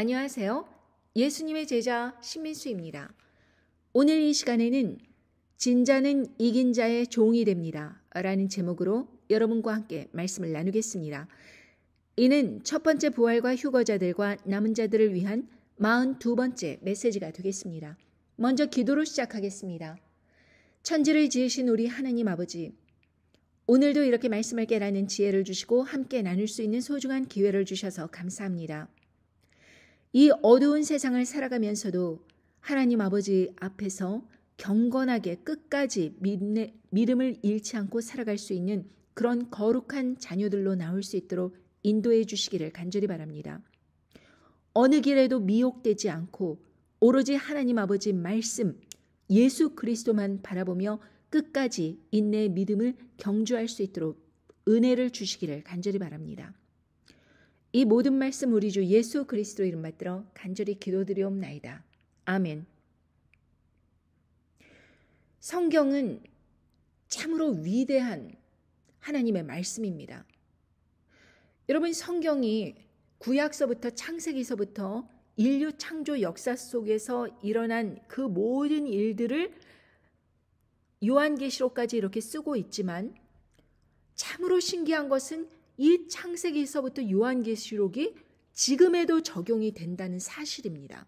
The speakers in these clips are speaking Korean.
안녕하세요. 예수님의 제자 신민수입니다. 오늘 이 시간에는 진자는 이긴 자의 종이 됩니다. 라는 제목으로 여러분과 함께 말씀을 나누겠습니다. 이는 첫 번째 부활과 휴거자들과 남은 자들을 위한 42번째 메시지가 되겠습니다. 먼저 기도로 시작하겠습니다. 천지를 지으신 우리 하나님 아버지, 오늘도 이렇게 말씀을 깨닫는 지혜를 주시고 함께 나눌 수 있는 소중한 기회를 주셔서 감사합니다. 이 어두운 세상을 살아가면서도 하나님 아버지 앞에서 경건하게 끝까지 믿음을 잃지 않고 살아갈 수 있는 그런 거룩한 자녀들로 나올 수 있도록 인도해 주시기를 간절히 바랍니다. 어느 길에도 미혹되지 않고 오로지 하나님 아버지 말씀, 예수 그리스도만 바라보며 끝까지 인내의 믿음을 경주할 수 있도록 은혜를 주시기를 간절히 바랍니다. 이 모든 말씀 우리 주 예수 그리스도 이름 받들어 간절히 기도드리옵나이다. 아멘. 성경은 참으로 위대한 하나님의 말씀입니다. 여러분, 성경이 구약서부터 창세기서부터 인류 창조 역사 속에서 일어난 그 모든 일들을 요한계시록까지 이렇게 쓰고 있지만 참으로 신기한 것은 이 창세기서부터 요한계시록이 지금에도 적용이 된다는 사실입니다.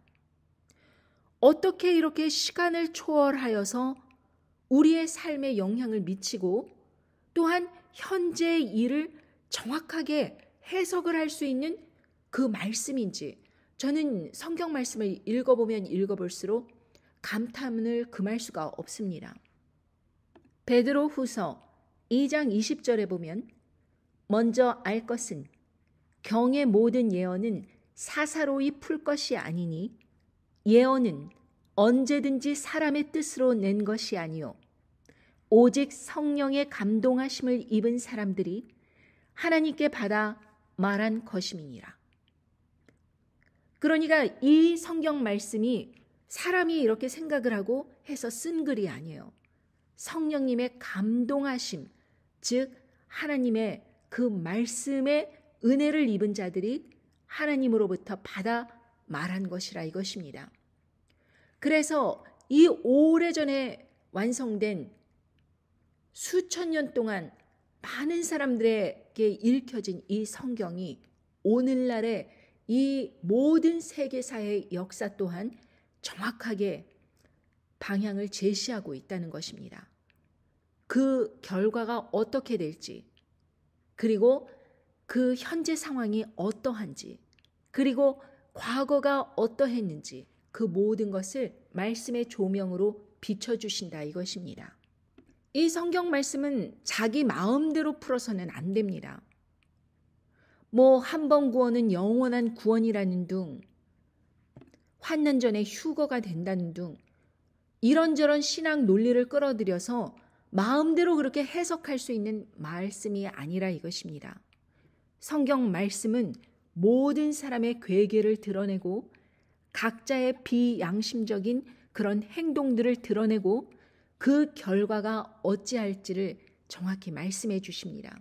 어떻게 이렇게 시간을 초월하여서 우리의 삶에 영향을 미치고 또한 현재의 일을 정확하게 해석을 할 수 있는 그 말씀인지 저는 성경 말씀을 읽어보면 읽어볼수록 감탄을 금할 수가 없습니다. 베드로 후서 2장 20절에 보면 먼저 알 것은 경의 모든 예언은 사사로이 풀 것이 아니니 예언은 언제든지 사람의 뜻으로 낸 것이 아니요 오직 성령의 감동하심을 입은 사람들이 하나님께 받아 말한 것임이니라. 그러니까 이 성경 말씀이 사람이 이렇게 생각을 하고 해서 쓴 글이 아니에요. 성령님의 감동하심, 즉 하나님의 그 말씀의 은혜를 입은 자들이 하나님으로부터 받아 말한 것이라 이것입니다. 그래서 이 오래전에 완성된 수천 년 동안 많은 사람들에게 읽혀진 이 성경이 오늘날의 이 모든 세계사의 역사 또한 정확하게 방향을 제시하고 있다는 것입니다. 그 결과가 어떻게 될지, 그리고 그 현재 상황이 어떠한지, 그리고 과거가 어떠했는지 그 모든 것을 말씀의 조명으로 비춰주신다 이것입니다. 이 성경 말씀은 자기 마음대로 풀어서는 안 됩니다. 한 번 구원은 영원한 구원이라는 둥, 환난 전에 휴거가 된다는 둥, 이런저런 신학 논리를 끌어들여서 마음대로 그렇게 해석할 수 있는 말씀이 아니라 이것입니다. 성경 말씀은 모든 사람의 괴계를 드러내고 각자의 비양심적인 그런 행동들을 드러내고 그 결과가 어찌할지를 정확히 말씀해 주십니다.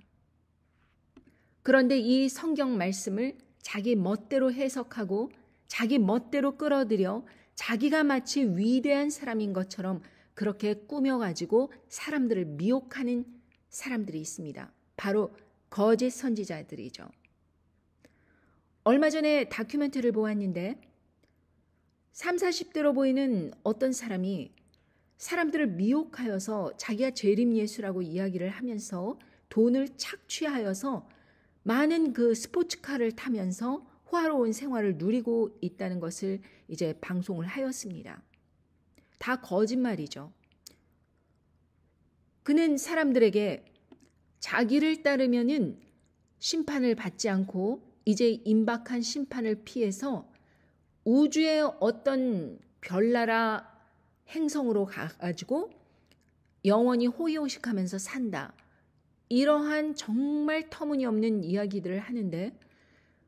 그런데 이 성경 말씀을 자기 멋대로 해석하고 자기 멋대로 끌어들여 자기가 마치 위대한 사람인 것처럼 그렇게 꾸며가지고 사람들을 미혹하는 사람들이 있습니다. 바로 거짓 선지자들이죠. 얼마 전에 다큐멘터리를 보았는데 30, 40대로 보이는 어떤 사람이 사람들을 미혹하여서 자기가 재림예수라고 이야기를 하면서 돈을 착취하여서 많은 그 스포츠카를 타면서 호화로운 생활을 누리고 있다는 것을 이제 방송을 하였습니다. 다 거짓말이죠. 그는 사람들에게 자기를 따르면은 심판을 받지 않고 이제 임박한 심판을 피해서 우주의 어떤 별나라 행성으로 가가지고 영원히 호의호식하면서 산다. 이러한 정말 터무니없는 이야기들을 하는데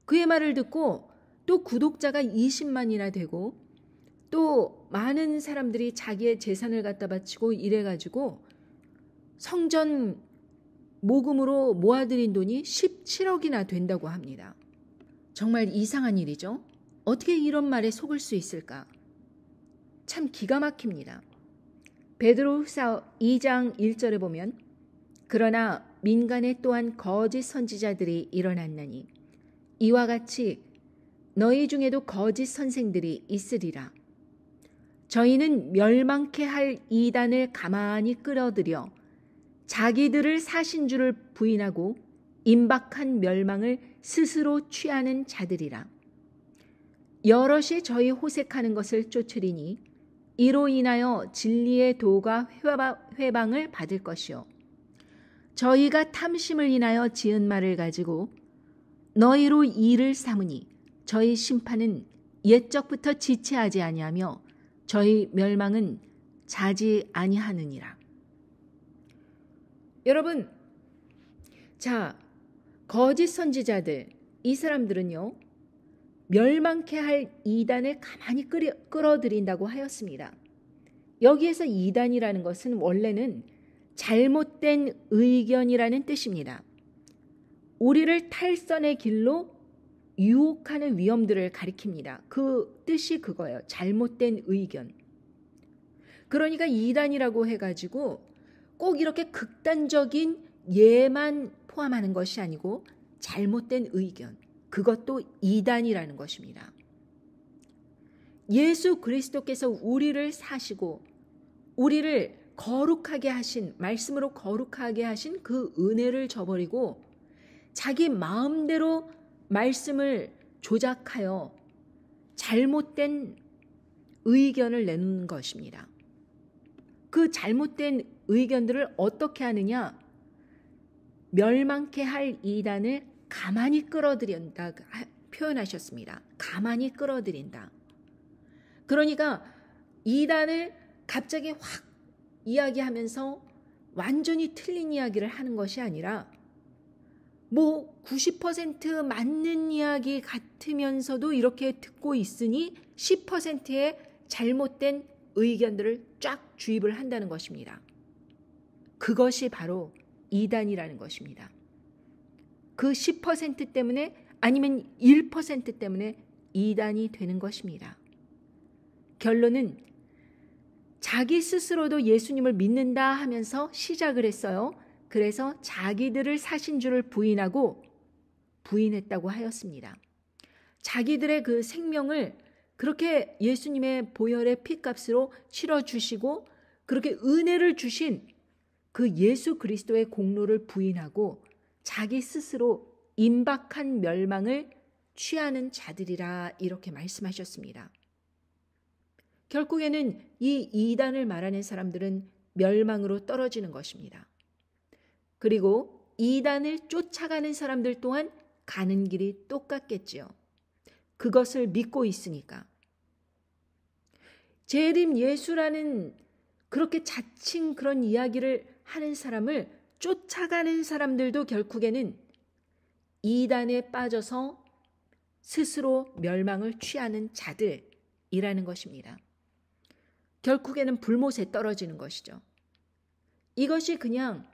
그의 말을 듣고 또 구독자가 20만이나 되고 또 많은 사람들이 자기의 재산을 갖다 바치고 이래가지고 성전 모금으로 모아들인 돈이 17억이나 된다고 합니다. 정말 이상한 일이죠. 어떻게 이런 말에 속을 수 있을까? 참 기가 막힙니다. 베드로후서 2장 1절에 보면 그러나 민간에 또한 거짓 선지자들이 일어났나니 이와 같이 너희 중에도 거짓 선생들이 있으리라. 저희는 멸망케 할 이단을 가만히 끌어들여 자기들을 사신 줄을 부인하고 임박한 멸망을 스스로 취하는 자들이라. 여럿이 저희 호색하는 것을 쫓으리니 이로 인하여 진리의 도가 회방을 받을 것이요 저희가 탐심을 인하여 지은 말을 가지고 너희로 일을 삼으니 저희 심판은 옛적부터 지체하지 아니하며 저희 멸망은 자지 아니하느니라. 여러분, 자, 거짓 선지자들, 이 사람들은요 멸망케 할 이단을 가만히 끌어들인다고 하였습니다. 여기에서 이단이라는 것은 원래는 잘못된 의견이라는 뜻입니다. 우리를 탈선의 길로 유혹하는 위험들을 가리킵니다. 그 뜻이 그거예요. 잘못된 의견. 그러니까 이단이라고 해가지고 꼭 이렇게 극단적인 예만 포함하는 것이 아니고 잘못된 의견. 그것도 이단이라는 것입니다. 예수 그리스도께서 우리를 사시고 우리를 거룩하게 하신, 말씀으로 거룩하게 하신 그 은혜를 저버리고 자기 마음대로 말씀을 조작하여 잘못된 의견을 내는 것입니다. 그 잘못된 의견들을 어떻게 하느냐? 멸망케 할 이단을 가만히 끌어들인다 표현하셨습니다. 가만히 끌어들인다. 그러니까 이단을 갑자기 확 이야기하면서 완전히 틀린 이야기를 하는 것이 아니라 90% 맞는 이야기 같으면서도 이렇게 듣고 있으니 10%의 잘못된 의견들을 쫙 주입을 한다는 것입니다. 그것이 바로 이단이라는 것입니다. 그 10% 때문에 아니면 1% 때문에 이단이 되는 것입니다. 결론은 자기 스스로도 예수님을 믿는다 하면서 시작을 했어요. 그래서 자기들을 사신 줄을 부인했다고 하였습니다. 자기들의 그 생명을 그렇게 예수님의 보혈의 피값으로 치러주시고 그렇게 은혜를 주신 그 예수 그리스도의 공로를 부인하고 자기 스스로 임박한 멸망을 취하는 자들이라 이렇게 말씀하셨습니다. 결국에는 이 이단을 말하는 사람들은 멸망으로 떨어지는 것입니다. 그리고 이단을 쫓아가는 사람들 또한 가는 길이 똑같겠지요. 그것을 믿고 있으니까. 재림 예수라는 그렇게 자칭 그런 이야기를 하는 사람을 쫓아가는 사람들도 결국에는 이단에 빠져서 스스로 멸망을 취하는 자들이라는 것입니다. 결국에는 불못에 떨어지는 것이죠. 이것이 그냥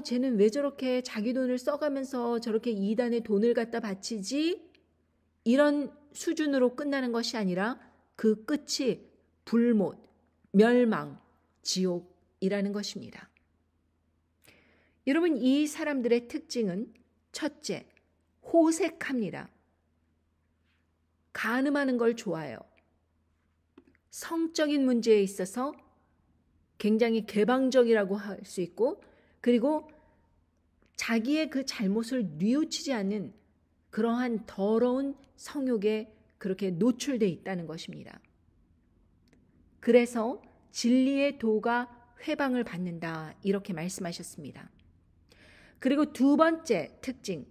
쟤는 왜 저렇게 자기 돈을 써가면서 저렇게 이단에 돈을 갖다 바치지? 이런 수준으로 끝나는 것이 아니라 그 끝이 불못, 멸망, 지옥이라는 것입니다. 여러분, 이 사람들의 특징은 첫째, 호색합니다. 간음하는 걸 좋아해요. 성적인 문제에 있어서 굉장히 개방적이라고 할 수 있고 그리고 자기의 그 잘못을 뉘우치지 않는 그러한 더러운 성욕에 그렇게 노출되어 있다는 것입니다. 그래서 진리의 도가 회방을 받는다 이렇게 말씀하셨습니다. 그리고 두 번째 특징,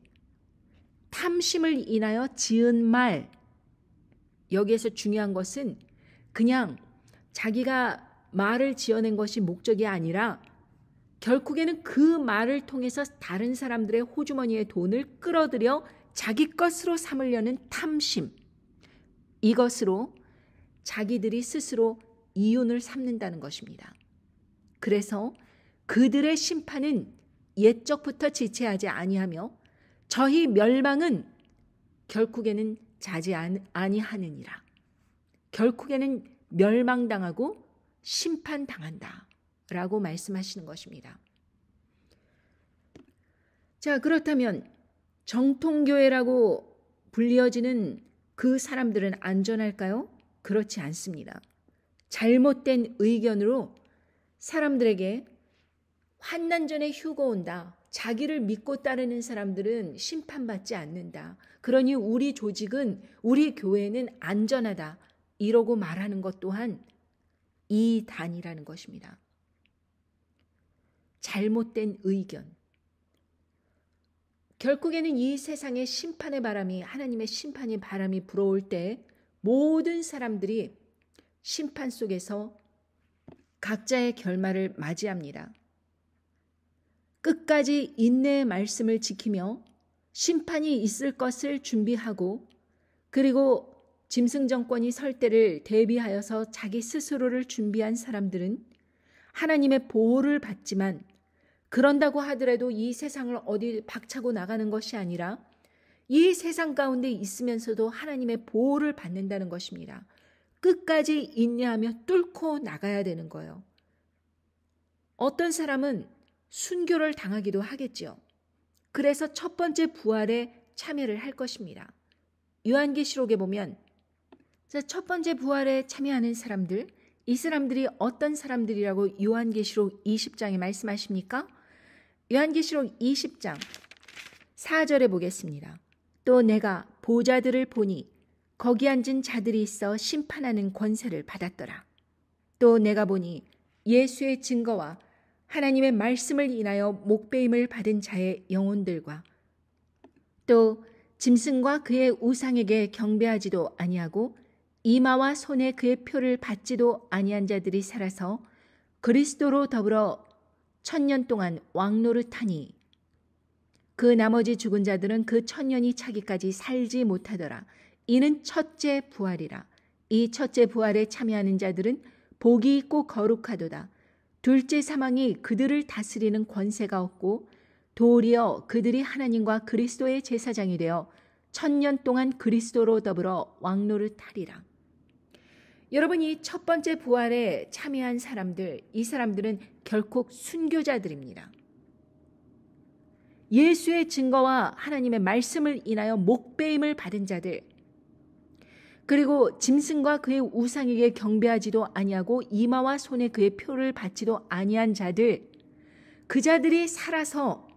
탐심을 인하여 지은 말. 여기에서 중요한 것은 그냥 자기가 말을 지어낸 것이 목적이 아니라 결국에는 그 말을 통해서 다른 사람들의 호주머니의 돈을 끌어들여 자기 것으로 삼으려는 탐심. 이것으로 자기들이 스스로 이윤을 삼는다는 것입니다. 그래서 그들의 심판은 옛적부터 지체하지 아니하며 저희 멸망은 결국에는 자지 아니하느니라. 결국에는 멸망당하고 심판당한다 라고 말씀하시는 것입니다. 자, 그렇다면 정통교회라고 불리어지는 그 사람들은 안전할까요? 그렇지 않습니다. 잘못된 의견으로 사람들에게 환난전에 휴거 온다, 자기를 믿고 따르는 사람들은 심판받지 않는다, 그러니 우리 조직은, 우리 교회는 안전하다, 이러고 말하는 것 또한 이단이라는 것입니다. 잘못된 의견. 결국에는 이 세상의 심판의 바람이, 하나님의 심판의 바람이 불어올 때 모든 사람들이 심판 속에서 각자의 결말을 맞이합니다. 끝까지 인내의 말씀을 지키며 심판이 있을 것을 준비하고, 그리고 짐승 정권이 설 때를 대비하여서 자기 스스로를 준비한 사람들은 하나님의 보호를 받지만, 그런다고 하더라도 이 세상을 어디 박차고 나가는 것이 아니라 이 세상 가운데 있으면서도 하나님의 보호를 받는다는 것입니다. 끝까지 인내하며 뚫고 나가야 되는 거예요. 어떤 사람은 순교를 당하기도 하겠지요. 그래서 첫 번째 부활에 참여를 할 것입니다. 요한계시록에 보면 첫 번째 부활에 참여하는 사람들, 이 사람들이 어떤 사람들이라고 요한계시록 20장에 말씀하십니까? 요한계시록 20장 4절에 보겠습니다. 또 내가 보좌들을 보니 거기 앉은 자들이 있어 심판하는 권세를 받았더라. 또 내가 보니 예수의 증거와 하나님의 말씀을 인하여 목배임을 받은 자의 영혼들과 또 짐승과 그의 우상에게 경배하지도 아니하고 이마와 손에 그의 표를 받지도 아니한 자들이 살아서 그리스도로 더불어 1000년 동안 왕노릇하니 그 나머지 죽은 자들은 그 1000년이 차기까지 살지 못하더라. 이는 첫째 부활이라. 이 첫째 부활에 참여하는 자들은 복이 있고 거룩하도다. 둘째 사망이 그들을 다스리는 권세가 없고 도리어 그들이 하나님과 그리스도의 제사장이 되어 1000년 동안 그리스도로 더불어 왕노릇하리라. 여러분, 이 첫 번째 부활에 참여한 사람들, 이 사람들은 결코 순교자들입니다. 예수의 증거와 하나님의 말씀을 인하여 목배임을 받은 자들, 그리고 짐승과 그의 우상에게 경배하지도 아니하고 이마와 손에 그의 표를 받지도 아니한 자들, 그 자들이 살아서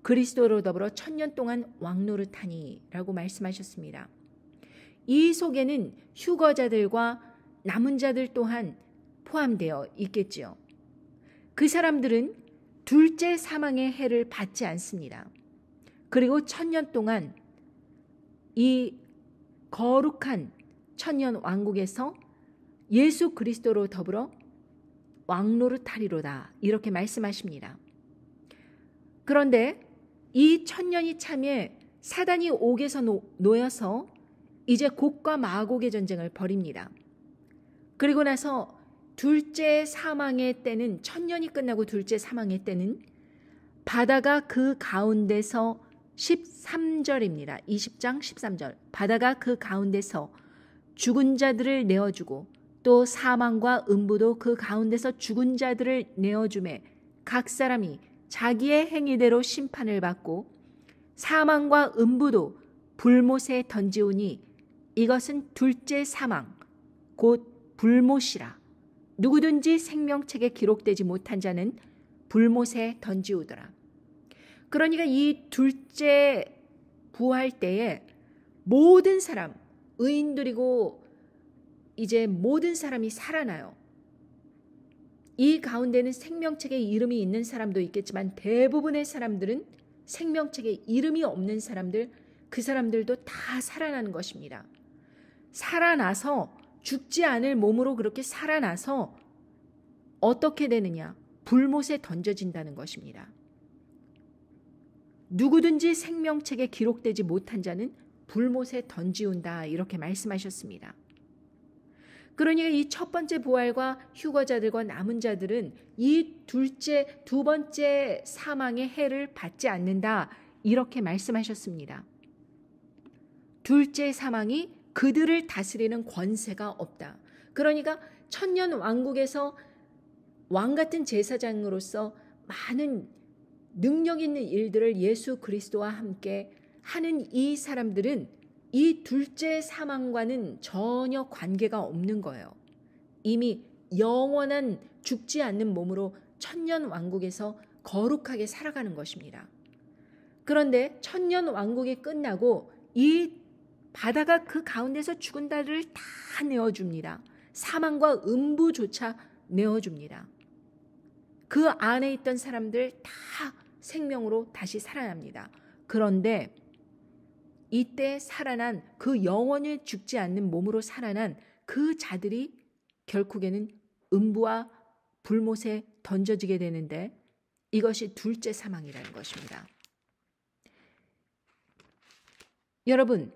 그리스도로 더불어 1000년 동안 왕노릇하니 라고 말씀하셨습니다. 이 속에는 휴거자들과 남은 자들 또한 포함되어 있겠지요. 그 사람들은 둘째 사망의 해를 받지 않습니다. 그리고 1000년 동안 이 거룩한 1000년 왕국에서 예수 그리스도로 더불어 왕노릇하리로다, 이렇게 말씀하십니다. 그런데 이 1000년이 참에 사단이 옥에서 놓여서 이제 곡과 마곡의 전쟁을 벌입니다. 그리고 나서 둘째 사망의 때는, 1000년이 끝나고 둘째 사망의 때는 바다가 그 가운데서 13절입니다. 20장 13절. 바다가 그 가운데서 죽은 자들을 내어주고 또 사망과 음부도 그 가운데서 죽은 자들을 내어주매 각 사람이 자기의 행위대로 심판을 받고 사망과 음부도 불못에 던지우니 이것은 둘째 사망 곧 불못이라. 누구든지 생명책에 기록되지 못한 자는 불못에 던지우더라. 그러니까 이 둘째 부활 때에 모든 사람, 의인들이고 이제 모든 사람이 살아나요. 이 가운데는 생명책에 이름이 있는 사람도 있겠지만 대부분의 사람들은 생명책에 이름이 없는 사람들, 그 사람들도 다 살아나는 것입니다. 살아나서 죽지 않을 몸으로 그렇게 살아나서 어떻게 되느냐? 불못에 던져진다는 것입니다. 누구든지 생명책에 기록되지 못한 자는 불못에 던지운다, 이렇게 말씀하셨습니다. 그러니까 이 첫 번째 부활과 휴거자들과 남은 자들은 이 두 번째 사망의 해를 받지 않는다, 이렇게 말씀하셨습니다. 둘째 사망이 그들을 다스리는 권세가 없다. 그러니까 천년 왕국에서 왕 같은 제사장으로서 많은 능력 있는 일들을 예수 그리스도와 함께 하는 이 사람들은 이 둘째 사망과는 전혀 관계가 없는 거예요. 이미 영원한 죽지 않는 몸으로 천년 왕국에서 거룩하게 살아가는 것입니다. 그런데 천년 왕국이 끝나고 이 바다가 그 가운데서 죽은 자를 다 내어줍니다. 사망과 음부조차 내어줍니다. 그 안에 있던 사람들 다 생명으로 다시 살아납니다. 그런데 이때 살아난 그 영원히 죽지 않는 몸으로 살아난 그 자들이 결국에는 음부와 불못에 던져지게 되는데 이것이 둘째 사망이라는 것입니다. 여러분,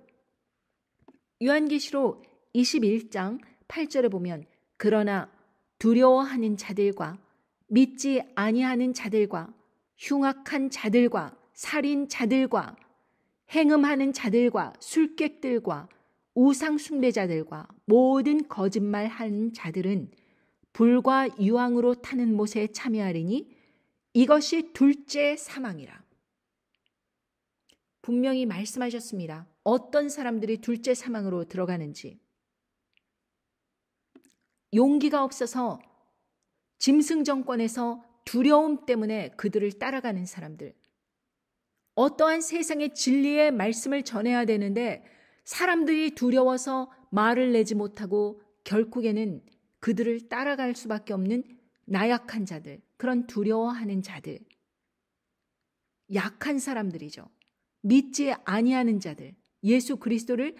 요한계시록 21장 8절에 보면 그러나 두려워하는 자들과 믿지 아니하는 자들과 흉악한 자들과 살인자들과 행음하는 자들과 술객들과 우상 숭배자들과 모든 거짓말하는 자들은 불과 유황으로 타는 못에 참여하리니 이것이 둘째 사망이라. 분명히 말씀하셨습니다. 어떤 사람들이 둘째 사망으로 들어가는지. 용기가 없어서 짐승 정권에서 두려움 때문에 그들을 따라가는 사람들. 어떠한 세상의 진리의 말씀을 전해야 되는데 사람들이 두려워서 말을 내지 못하고 결국에는 그들을 따라갈 수밖에 없는 나약한 자들, 그런 두려워하는 자들, 약한 사람들이죠. 믿지 아니하는 자들, 예수 그리스도를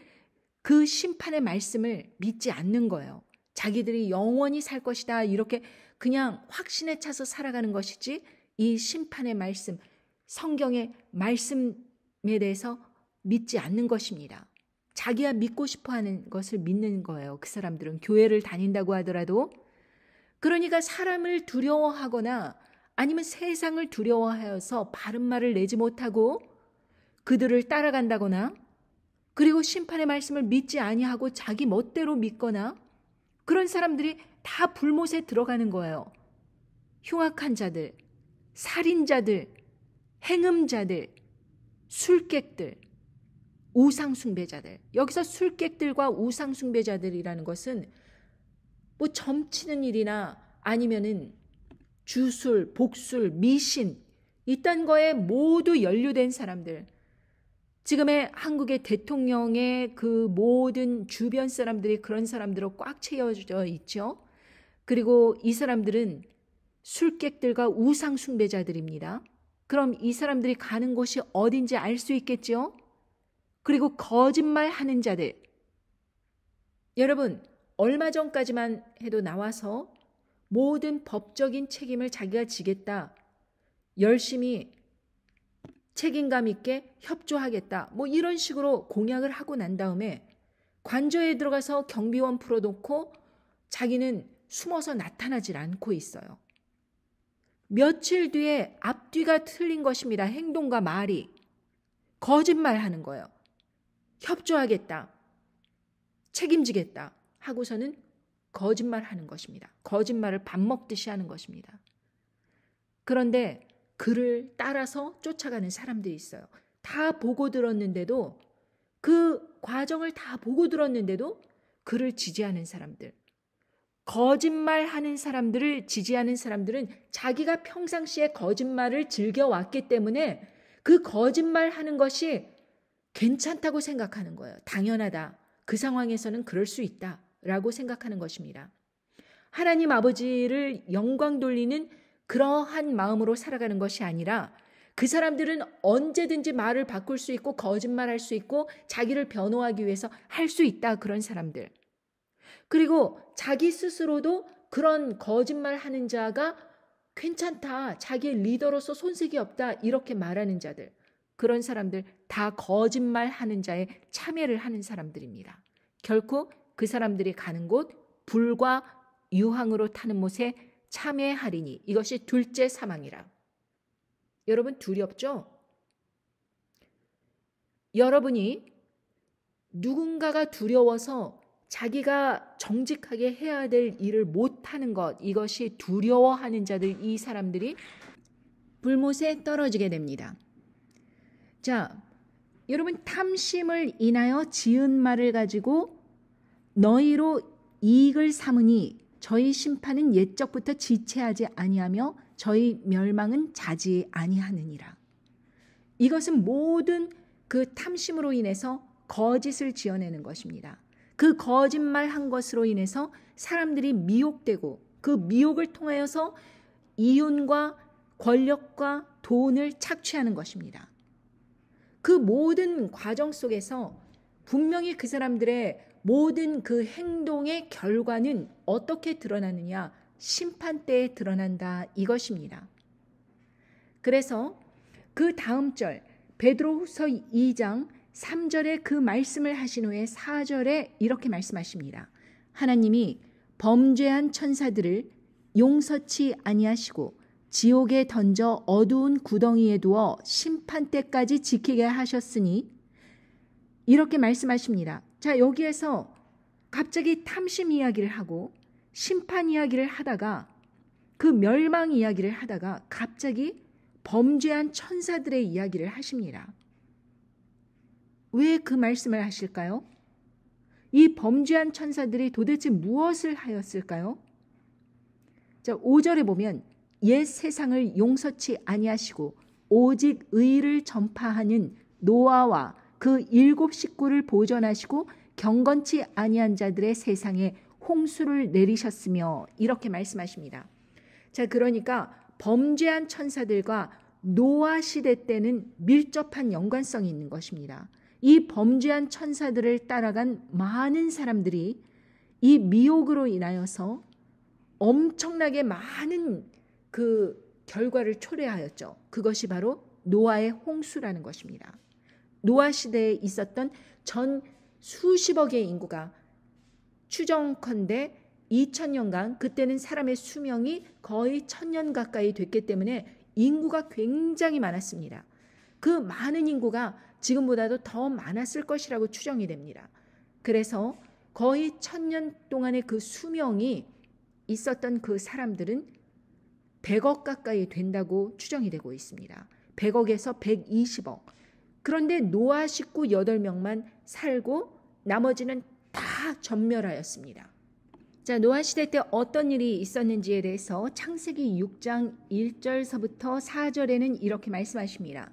그 심판의 말씀을 믿지 않는 거예요. 자기들이 영원히 살 것이다 이렇게 그냥 확신에 차서 살아가는 것이지 이 심판의 말씀, 성경의 말씀에 대해서 믿지 않는 것입니다. 자기가 믿고 싶어하는 것을 믿는 거예요. 그 사람들은 교회를 다닌다고 하더라도. 그러니까 사람을 두려워하거나 아니면 세상을 두려워하여서 바른 말을 내지 못하고 그들을 따라간다거나 그리고 심판의 말씀을 믿지 아니하고 자기 멋대로 믿거나 그런 사람들이 다 불못에 들어가는 거예요. 흉악한 자들, 살인자들, 행음자들, 술객들, 우상숭배자들. 여기서 술객들과 우상숭배자들이라는 것은 뭐 점치는 일이나 아니면은 주술, 복술, 미신 이딴 거에 모두 연루된 사람들. 지금의 한국의 대통령의 그 모든 주변 사람들이 그런 사람들로 꽉 채워져 있죠. 그리고 이 사람들은 술객들과 우상숭배자들입니다. 그럼 이 사람들이 가는 곳이 어딘지 알 수 있겠죠? 그리고 거짓말하는 자들. 여러분, 얼마 전까지만 해도 나와서 모든 법적인 책임을 자기가 지겠다. 열심히 책임감 있게 협조하겠다. 뭐 이런 식으로 공약을 하고 난 다음에 관저에 들어가서 경비원 풀어놓고 자기는 숨어서 나타나질 않고 있어요. 며칠 뒤에 앞뒤가 틀린 것입니다. 행동과 말이. 거짓말하는 거예요. 협조하겠다. 책임지겠다. 하고서는 거짓말하는 것입니다. 거짓말을 밥 먹듯이 하는 것입니다. 그런데 그를 따라서 쫓아가는 사람들이 있어요. 다 보고 들었는데도 그 과정을 다 보고 들었는데도 그를 지지하는 사람들. 거짓말하는 사람들을 지지하는 사람들은 자기가 평상시에 거짓말을 즐겨왔기 때문에 그 거짓말하는 것이 괜찮다고 생각하는 거예요. 당연하다. 그 상황에서는 그럴 수 있다라고 생각하는 것입니다. 하나님 아버지를 영광 돌리는 그러한 마음으로 살아가는 것이 아니라 그 사람들은 언제든지 말을 바꿀 수 있고 거짓말할 수 있고 자기를 변호하기 위해서 할 수 있다. 그런 사람들. 그리고 자기 스스로도 그런 거짓말하는 자가 괜찮다. 자기의 리더로서 손색이 없다. 이렇게 말하는 자들. 그런 사람들 다 거짓말하는 자에 참여를 하는 사람들입니다. 결코 그 사람들이 가는 곳 불과 유황으로 타는 못에 참여하리니 이것이 둘째 사망이라. 여러분 두렵죠? 여러분이 누군가가 두려워서 자기가 정직하게 해야 될 일을 못하는 것, 이것이 두려워하는 자들, 이 사람들이 불못에 떨어지게 됩니다. 자, 여러분, 탐심을 인하여 지은 말을 가지고 너희로 이익을 삼으니 저희 심판은 옛적부터 지체하지 아니하며 저희 멸망은 자지 아니하느니라. 이것은 모든 그 탐심으로 인해서 거짓을 지어내는 것입니다. 그 거짓말한 것으로 인해서 사람들이 미혹되고 그 미혹을 통하여서 이윤과 권력과 돈을 착취하는 것입니다. 그 모든 과정 속에서 분명히 그 사람들의 모든 그 행동의 결과는 어떻게 드러나느냐? 심판 때에 드러난다, 이것입니다. 그래서 그 다음 절 베드로후서 2장 3절에 그 말씀을 하신 후에 4절에 이렇게 말씀하십니다. 하나님이 범죄한 천사들을 용서치 아니하시고 지옥에 던져 어두운 구덩이에 두어 심판 때까지 지키게 하셨으니, 이렇게 말씀하십니다. 자, 여기에서 갑자기 탐심 이야기를 하고 심판 이야기를 하다가 그 멸망 이야기를 하다가 갑자기 범죄한 천사들의 이야기를 하십니다. 왜 그 말씀을 하실까요? 이 범죄한 천사들이 도대체 무엇을 하였을까요? 자, 5절에 보면 옛 세상을 용서치 아니하시고 오직 의를 전파하는 노아와 그 7 식구를 보존하시고 경건치 아니한 자들의 세상에 홍수를 내리셨으며, 이렇게 말씀하십니다. 자, 그러니까 범죄한 천사들과 노아 시대 때는 밀접한 연관성이 있는 것입니다. 이 범죄한 천사들을 따라간 많은 사람들이 이 미혹으로 인하여서 엄청나게 많은 그 결과를 초래하였죠. 그것이 바로 노아의 홍수라는 것입니다. 노아 시대에 있었던 전 수십억의 인구가 추정컨대 2000년간, 그때는 사람의 수명이 거의 1000년 가까이 됐기 때문에 인구가 굉장히 많았습니다. 그 많은 인구가 지금보다도 더 많았을 것이라고 추정이 됩니다. 그래서 거의 1000년 동안의 그 수명이 있었던 그 사람들은 100억 가까이 된다고 추정이 되고 있습니다. 100억에서 120억. 그런데 노아 식구 8명만 살고 나머지는 다 전멸하였습니다. 자, 노아 시대 때 어떤 일이 있었는지에 대해서 창세기 6장 1절서부터 4절에는 이렇게 말씀하십니다.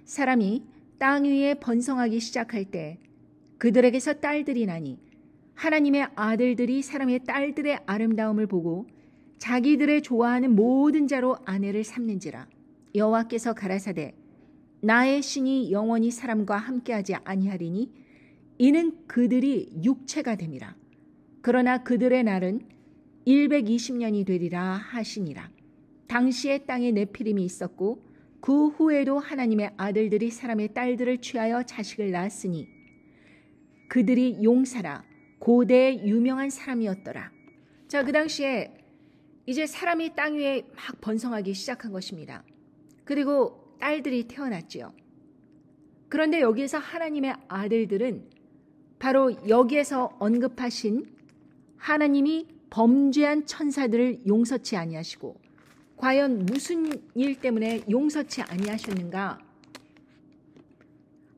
사람이 땅 위에 번성하기 시작할 때 그들에게서 딸들이 나니 하나님의 아들들이 사람의 딸들의 아름다움을 보고 자기들의 좋아하는 모든 자로 아내를 삼는지라. 여호와께서 가라사대 나의 신이 영원히 사람과 함께하지 아니하리니 이는 그들이 육체가 됨이라. 그러나 그들의 날은 120년이 되리라 하시니라. 당시에 땅에 네피림이 있었고 그 후에도 하나님의 아들들이 사람의 딸들을 취하여 자식을 낳았으니 그들이 용사라 고대의 유명한 사람이었더라. 자, 그 당시에 이제 사람이 땅 위에 막 번성하기 시작한 것입니다. 그리고 딸들이 태어났지요. 그런데 여기에서 하나님의 아들들은 바로 여기에서 언급하신 하나님이 범죄한 천사들을 용서치 아니하시고, 과연 무슨 일 때문에 용서치 아니하셨는가?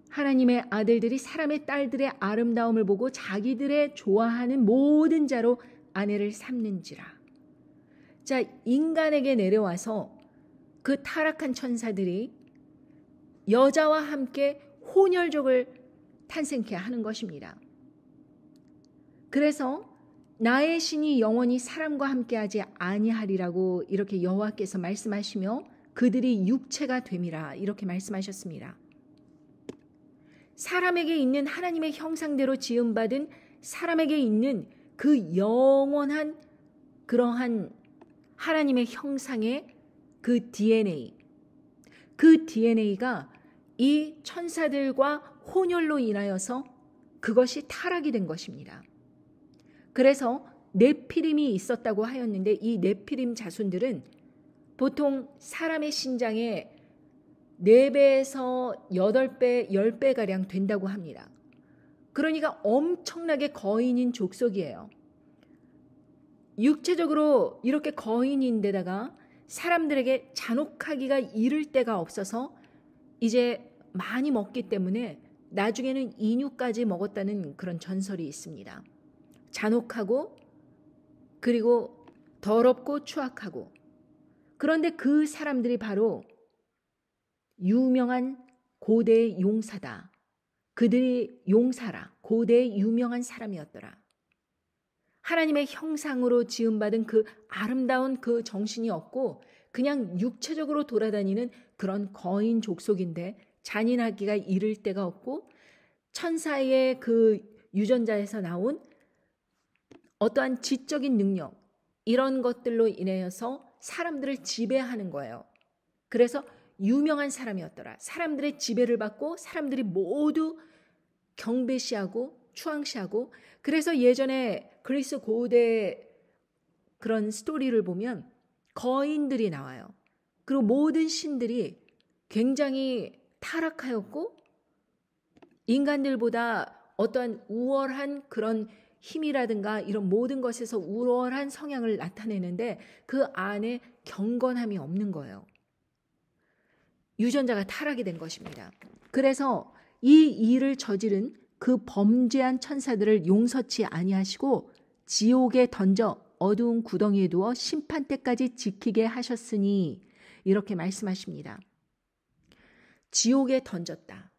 하나님의 아들들이 사람의 딸들의 아름다움을 보고 자기들의 좋아하는 모든 자로 아내를 삼는지라. 자, 인간에게 내려와서 그 타락한 천사들이 여자와 함께 혼혈족을 탄생케 하는 것입니다. 그래서 나의 신이 영원히 사람과 함께하지 아니하리라고 이렇게 여호와께서 말씀하시며 그들이 육체가 됨이라, 이렇게 말씀하셨습니다. 사람에게 있는 하나님의 형상대로 지음받은 사람에게 있는 그 영원한 그러한 하나님의 형상의 그 DNA, 그 DNA가 이 천사들과 혼혈로 인하여서 그것이 타락이 된 것입니다. 그래서 네피림이 있었다고 하였는데 이 네피림 자손들은 보통 사람의 신장의 4배에서 8배, 10배가량 된다고 합니다. 그러니까 엄청나게 거인인 족속이에요. 육체적으로 이렇게 거인인데다가 사람들에게 잔혹하기가 이를 데가 없어서 이제 많이 먹기 때문에 나중에는 인유까지 먹었다는 그런 전설이 있습니다. 잔혹하고 그리고 더럽고 추악하고, 그런데 그 사람들이 바로 유명한 고대의 용사다. 그들이 용사라. 고대의 유명한 사람이었더라. 하나님의 형상으로 지음받은 그 아름다운 그 정신이 없고 그냥 육체적으로 돌아다니는 그런 거인 족속인데 잔인하기가 이를 데가 없고, 천사의 그 유전자에서 나온 어떠한 지적인 능력, 이런 것들로 인해서 사람들을 지배하는 거예요. 그래서 유명한 사람이었더라. 사람들의 지배를 받고 사람들이 모두 경배시하고 추앙시하고, 그래서 예전에 그리스 고대 그런 스토리를 보면 거인들이 나와요. 그리고 모든 신들이 굉장히 타락하였고 인간들보다 어떠한 우월한 그런 힘이라든가 이런 모든 것에서 우월한 성향을 나타내는데 그 안에 경건함이 없는 거예요. 유전자가 타락이 된 것입니다. 그래서 이 일을 저지른 그 범죄한 천사들을 용서치 아니하시고 지옥에 던져 어두운 구덩이에 두어 심판 때까지 지키게 하셨으니, 이렇게 말씀하십니다. 지옥에 던졌다.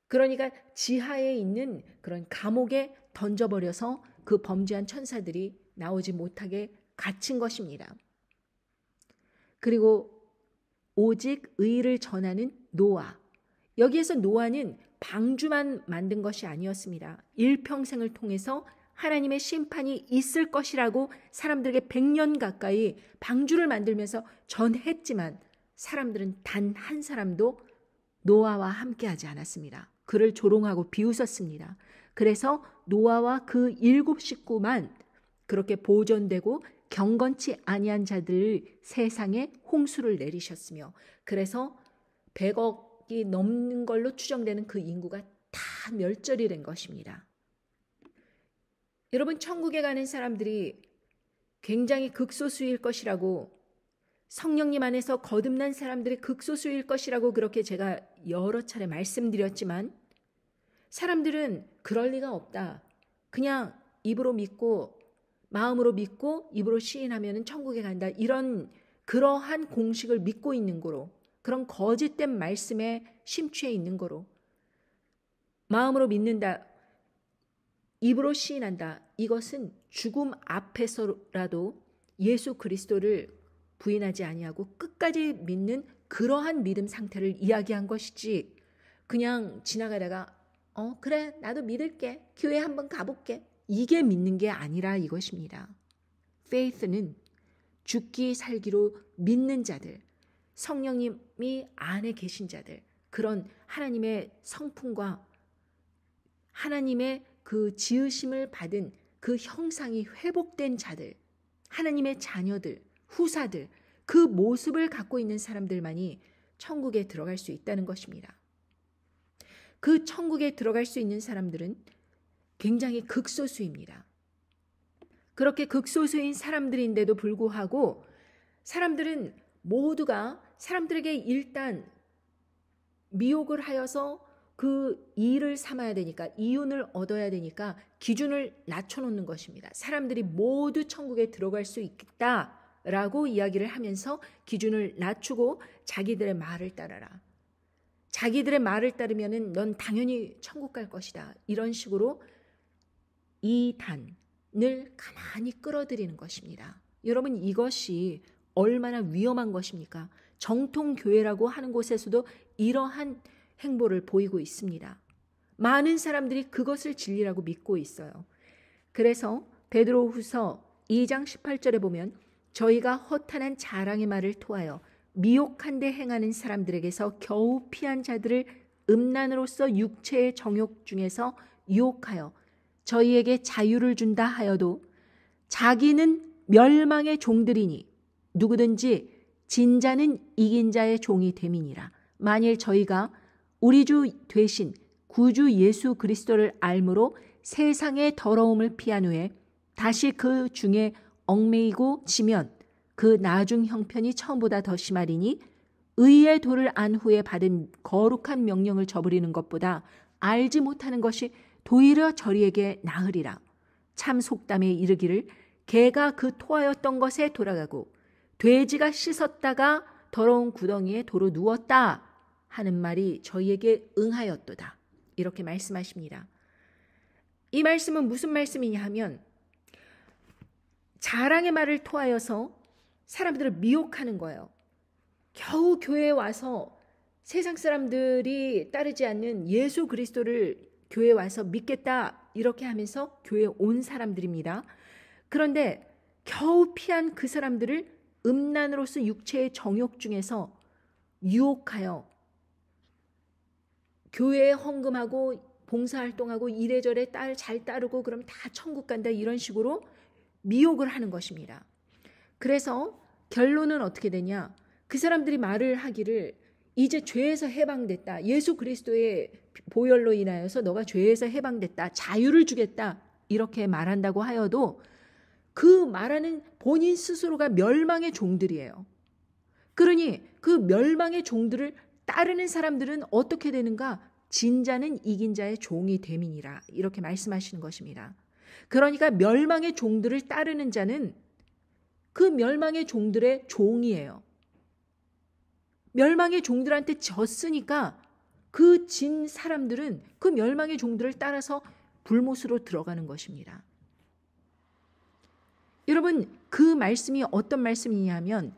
그러니까 지하에 있는 그런 감옥에 던져버려서 그 범죄한 천사들이 나오지 못하게 갇힌 것입니다. 그리고 오직 의를 전하는 노아. 여기에서 노아는 방주만 만든 것이 아니었습니다. 일평생을 통해서 하나님의 심판이 있을 것이라고 사람들에게 100년 가까이 방주를 만들면서 전했지만 사람들은 단 한 사람도 노아와 함께하지 않았습니다. 그를 조롱하고 비웃었습니다. 그래서 노아와 그 7 식구만 그렇게 보존되고 경건치 아니한 자들을 세상에 홍수를 내리셨으며, 그래서 100억이 넘는 걸로 추정되는 그 인구가 다 멸절이 된 것입니다. 여러분, 천국에 가는 사람들이 굉장히 극소수일 것이라고, 성령님 안에서 거듭난 사람들이 극소수일 것이라고 그렇게 제가 여러 차례 말씀드렸지만, 사람들은 그럴 리가 없다. 그냥 입으로 믿고 마음으로 믿고 입으로 시인하면 천국에 간다. 그러한 공식을 믿고 있는 거로, 그런 거짓된 말씀에 심취해 있는 거로, 마음으로 믿는다, 입으로 시인한다. 이것은 죽음 앞에서라도 예수 그리스도를 부인하지 아니하고 끝까지 믿는 그러한 믿음 상태를 이야기한 것이지, 그냥 지나가다가 그래 나도 믿을게, 교회 한번 가볼게, 이게 믿는 게 아니라 이것입니다. faith는 죽기 살기로 믿는 자들, 성령님이 안에 계신 자들, 그런 하나님의 성품과 하나님의 그 지으심을 받은 그 형상이 회복된 자들, 하나님의 자녀들, 후사들, 그 모습을 갖고 있는 사람들만이 천국에 들어갈 수 있다는 것입니다. 그 천국에 들어갈 수 있는 사람들은 굉장히 극소수입니다. 그렇게 극소수인 사람들인데도 불구하고 사람들은 모두가 사람들에게 일단 미혹을 하여서 그 일을 삼아야 되니까, 이윤을 얻어야 되니까 기준을 낮춰놓는 것입니다. 사람들이 모두 천국에 들어갈 수 있다라고 이야기를 하면서 기준을 낮추고 자기들의 말을 따라라. 자기들의 말을 따르면은 넌 당연히 천국 갈 것이다. 이런 식으로 이단을 가만히 끌어들이는 것입니다. 여러분, 이것이 얼마나 위험한 것입니까? 정통교회라고 하는 곳에서도 이러한 행보를 보이고 있습니다. 많은 사람들이 그것을 진리라고 믿고 있어요. 그래서 베드로후서 2장 18절에 보면 저희가 허탄한 자랑의 말을 토하여 미혹한 데 행하는 사람들에게서 겨우 피한 자들을 음란으로서 육체의 정욕 중에서 유혹하여 저희에게 자유를 준다 하여도 자기는 멸망의 종들이니 누구든지 진자는 이긴 자의 종이 됨이니라. 만일 저희가 우리 주 되신 구주 예수 그리스도를 알므로 세상의 더러움을 피한 후에 다시 그 중에 얽매이고 지면 그 나중 형편이 처음보다 더 심하리니 의의 도를 안 후에 받은 거룩한 명령을 저버리는 것보다 알지 못하는 것이 도리어 저리에게 나으리라. 참 속담에 이르기를 개가 그 토하였던 것에 돌아가고 돼지가 씻었다가 더러운 구덩이에 도로 누웠다 하는 말이 저희에게 응하였도다. 이렇게 말씀하십니다. 이 말씀은 무슨 말씀이냐 하면 자랑의 말을 토하여서 사람들을 미혹하는 거예요. 겨우 교회에 와서 세상 사람들이 따르지 않는 예수 그리스도를 교회에 와서 믿겠다 이렇게 하면서 교회에 온 사람들입니다. 그런데 겨우 피한 그 사람들을 음란으로서 육체의 정욕 중에서 유혹하여 교회에 헌금하고 봉사활동하고 이래저래 잘 따르고 그럼 다 천국 간다 이런 식으로 미혹을 하는 것입니다. 그래서 결론은 어떻게 되냐? 그 사람들이 말을 하기를 이제 죄에서 해방됐다. 예수 그리스도의 보혈로 인하여서 너가 죄에서 해방됐다. 자유를 주겠다. 이렇게 말한다고 하여도 그 말하는 본인 스스로가 멸망의 종들이에요. 그러니 그 멸망의 종들을 따르는 사람들은 어떻게 되는가? 진자는 이긴 자의 종이 됨이니라. 이렇게 말씀하시는 것입니다. 그러니까 멸망의 종들을 따르는 자는 그 멸망의 종들의 종이에요. 멸망의 종들한테 졌으니까 그 진 사람들은 그 멸망의 종들을 따라서 불못으로 들어가는 것입니다. 여러분, 그 말씀이 어떤 말씀이냐면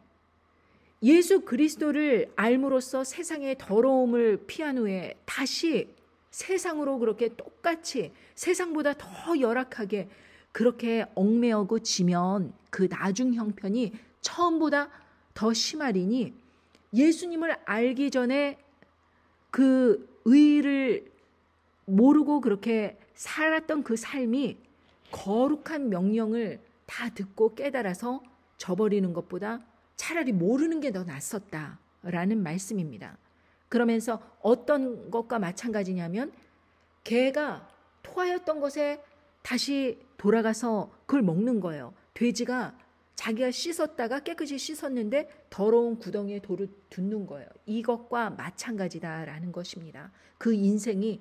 예수 그리스도를 알므로써 세상의 더러움을 피한 후에 다시 세상으로 그렇게 똑같이 세상보다 더 열악하게 그렇게 얽매이고 지면 그 나중 형편이 처음보다 더 심하리니 예수님을 알기 전에 그 의를 모르고 그렇게 살았던 그 삶이 거룩한 명령을 다 듣고 깨달아서 저버리는 것보다 차라리 모르는 게 더 낫었다라는 말씀입니다. 그러면서 어떤 것과 마찬가지냐면 개가 토하였던 것에 다시 돌아가서 그걸 먹는 거예요. 돼지가 자기가 씻었다가 깨끗이 씻었는데 더러운 구덩이에 돌을 둔는 거예요. 이것과 마찬가지다라는 것입니다. 그 인생이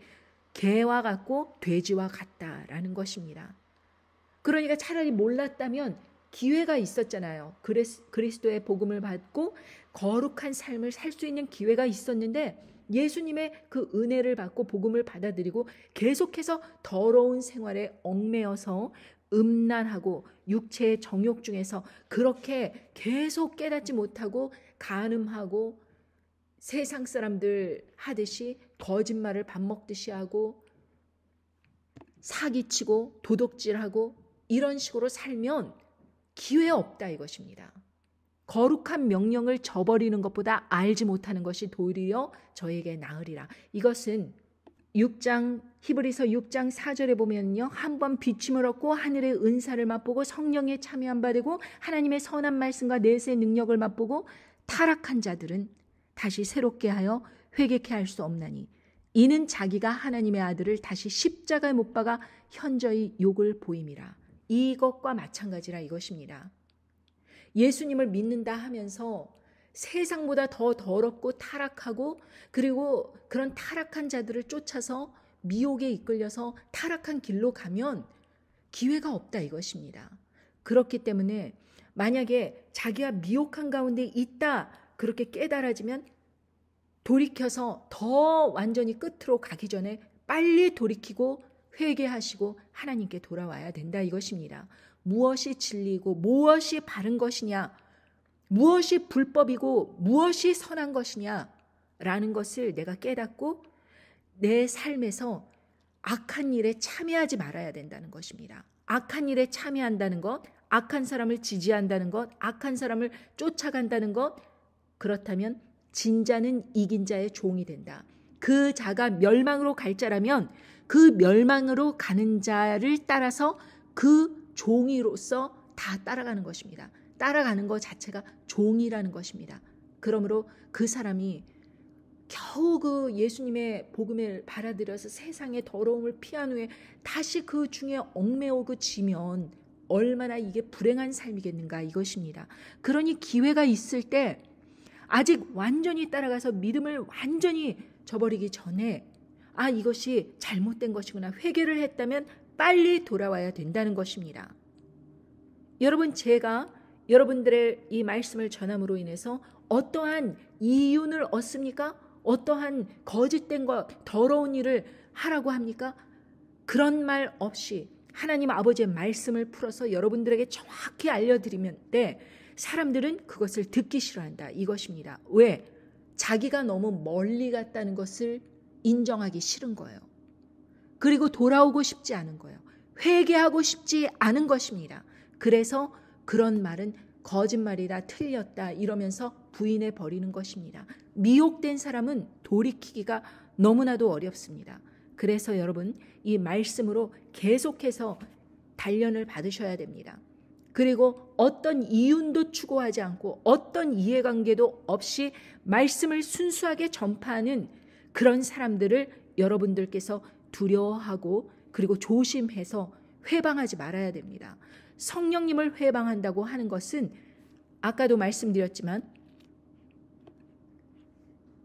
개와 같고 돼지와 같다라는 것입니다. 그러니까 차라리 몰랐다면 기회가 있었잖아요. 그리스도의 복음을 받고 거룩한 삶을 살 수 있는 기회가 있었는데 예수님의 그 은혜를 받고 복음을 받아들이고 계속해서 더러운 생활에 얽매여서 음란하고 육체의 정욕 중에서 그렇게 계속 깨닫지 못하고 간음하고 세상 사람들 하듯이 거짓말을 밥 먹듯이 하고 사기치고 도둑질하고 이런 식으로 살면 기회 없다 이것입니다. 거룩한 명령을 저버리는 것보다 알지 못하는 것이 도리어 저에게 나으리라. 이것은 히브리서 6장 4절에 보면요. 한번 비침을 얻고 하늘의 은사를 맛보고 성령에 참여한 바 되고 하나님의 선한 말씀과 내세의 능력을 맛보고 타락한 자들은 다시 새롭게 하여 회개케 할 수 없나니 이는 자기가 하나님의 아들을 다시 십자가에 못 박아 현저히 욕을 보임이라. 이것과 마찬가지라 이것입니다. 예수님을 믿는다 하면서 세상보다 더 더럽고 타락하고 그리고 그런 타락한 자들을 쫓아서 미혹에 이끌려서 타락한 길로 가면 기회가 없다 이것입니다. 그렇기 때문에 만약에 자기가 미혹한 가운데 있다 그렇게 깨달아지면 돌이켜서 더 완전히 끝으로 가기 전에 빨리 돌이키고 회개하시고 하나님께 돌아와야 된다 이것입니다. 무엇이 진리이고 무엇이 바른 것이냐, 무엇이 불법이고 무엇이 선한 것이냐 라는 것을 내가 깨닫고 내 삶에서 악한 일에 참여하지 말아야 된다는 것입니다. 악한 일에 참여한다는 것, 악한 사람을 지지한다는 것, 악한 사람을 쫓아간다는 것, 그렇다면 진자는 이긴 자의 종이 된다. 그 자가 멸망으로 갈 자라면 그 멸망으로 가는 자를 따라서 그 종이로서 다 따라가는 것입니다. 따라가는 것 자체가 종이라는 것입니다. 그러므로 그 사람이 겨우 그 예수님의 복음을 받아들여서 세상의 더러움을 피한 후에 다시 그 중에 얽매어지면 얼마나 이게 불행한 삶이겠는가 이것입니다. 그러니 기회가 있을 때 아직 완전히 따라가서 믿음을 완전히 저버리기 전에 이것이 잘못된 것이구나 회개를 했다면 빨리 돌아와야 된다는 것입니다. 여러분, 제가 여러분들의 이 말씀을 전함으로 인해서 어떠한 이윤을 얻습니까? 어떠한 거짓된 것, 더러운 일을 하라고 합니까? 그런 말 없이 하나님 아버지의 말씀을 풀어서 여러분들에게 정확히 알려드리면 사람들은 그것을 듣기 싫어한다 이것입니다. 왜? 자기가 너무 멀리 갔다는 것을 인정하기 싫은 거예요. 그리고 돌아오고 싶지 않은 거예요. 회개하고 싶지 않은 것입니다. 그래서 그런 말은 거짓말이다, 틀렸다 이러면서 부인해 버리는 것입니다. 미혹된 사람은 돌이키기가 너무나도 어렵습니다. 그래서 여러분, 이 말씀으로 계속해서 단련을 받으셔야 됩니다. 그리고 어떤 이윤도 추구하지 않고 어떤 이해관계도 없이 말씀을 순수하게 전파하는 그런 사람들을 여러분들께서 두려워하고 그리고 조심해서 회방하지 말아야 됩니다. 성령님을 회방한다고 하는 것은 아까도 말씀드렸지만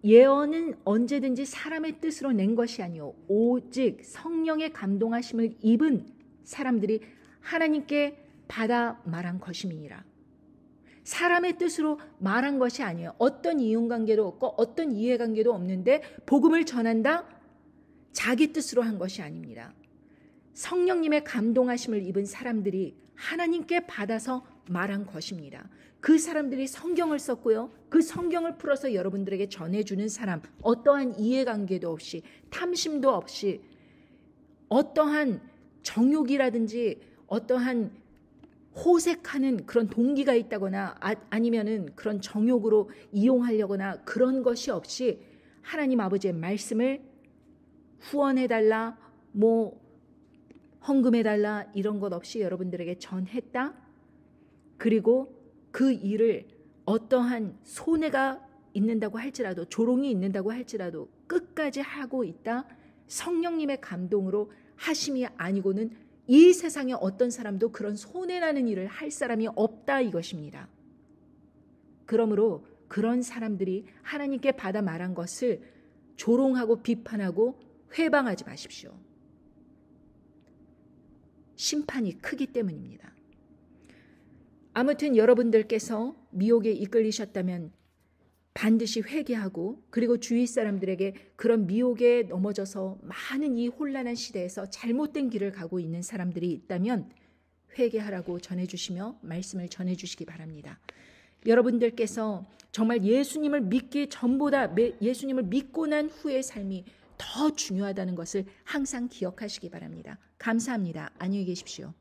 예언은 언제든지 사람의 뜻으로 낸 것이 아니요 오직 성령의 감동하심을 입은 사람들이 하나님께 받아 말한 것임이니라. 사람의 뜻으로 말한 것이 아니에요. 어떤 이윤관계도 없고 어떤 이해관계도 없는데 복음을 전한다? 자기 뜻으로 한 것이 아닙니다. 성령님의 감동하심을 입은 사람들이 하나님께 받아서 말한 것입니다. 그 사람들이 성경을 썼고요. 그 성경을 풀어서 여러분들에게 전해주는 사람, 어떠한 이해관계도 없이 탐심도 없이 어떠한 정욕이라든지 어떠한 호색하는 그런 동기가 있다거나 아니면은 그런 정욕으로 이용하려거나 그런 것이 없이 하나님 아버지의 말씀을 후원해달라, 헌금해달라 이런 것 없이 여러분들에게 전했다. 그리고 그 일을 어떠한 손해가 있는다고 할지라도 조롱이 있는다고 할지라도 끝까지 하고 있다. 성령님의 감동으로 하심이 아니고는 이 세상에 어떤 사람도 그런 손해나는 일을 할 사람이 없다 이것입니다. 그러므로 그런 사람들이 하나님께 받아 말한 것을 조롱하고 비판하고 회방하지 마십시오. 심판이 크기 때문입니다. 아무튼 여러분들께서 미혹에 이끌리셨다면 반드시 회개하고 그리고 주위 사람들에게 그런 미혹에 넘어져서 많은 이 혼란한 시대에서 잘못된 길을 가고 있는 사람들이 있다면 회개하라고 전해주시며 말씀을 전해주시기 바랍니다. 여러분들께서 정말 예수님을 믿기 전보다 예수님을 믿고 난 후의 삶이 더 중요하다는 것을 항상 기억하시기 바랍니다. 감사합니다. 안녕히 계십시오.